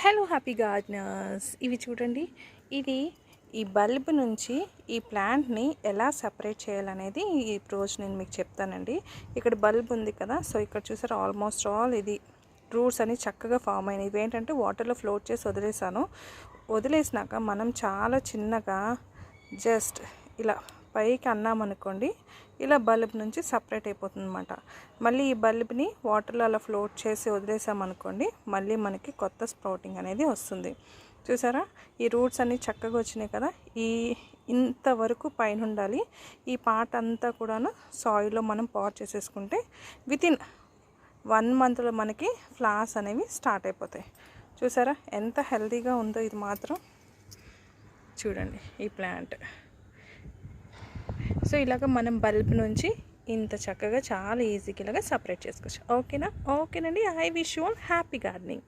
Hello happy gardeners, ఇవి చూడండి. ఇది ఈ బల్బ్ నుంచి ఈ ప్లాంట్ని ఎలా సపరేట్ చేయాలనేది ఈ రోజు నేను మీకు చెప్తానండి. ఇక్కడ బల్బ్ ఉంది కదా, సో ఇక్కడ చూసారు ఆల్మోస్ట్ ఆల్ ఇది రూట్స్ అని చక్కగా ఫామ్ అయినాయి. ఇవేంటంటే వాటర్లో ఫ్లోట్ చేసి వదిలేసినాక మనం చాలా చిన్నగా జస్ట్ ఇలా పైకి అన్నామనుకోండి, ఇలా బల్బ్ నుంచి సపరేట్ అయిపోతుంది అనమాట. మళ్ళీ ఈ బల్బ్ని వాటర్లో అలా ఫ్లోట్ చేసి వదిలేసామనుకోండి, మళ్ళీ మనకి కొత్త స్ప్రౌటింగ్ అనేది వస్తుంది. చూసారా, ఈ రూట్స్ అన్నీ చక్కగా వచ్చినాయి కదా. ఇంతవరకు పైన ఉండాలి. ఈ పార్ట్ అంతా కూడాను సాయిల్లో మనం పాట్ చేసేసుకుంటే వితిన్ 1 మంత్లో మనకి ఫ్లవర్స్ అనేవి స్టార్ట్ అయిపోతాయి. చూసారా ఎంత హెల్తీగా ఉందో. ఇది మాత్రం చూడండి ఈ ప్లాంట్. సో ఇలాగ మనం బల్బ్ నుంచి ఇంత చక్కగా చాలా ఈజీగా ఇలాగ సపరేట్ చేసుకోవచ్చు. ఓకేనండి. I wish you all happy gardening.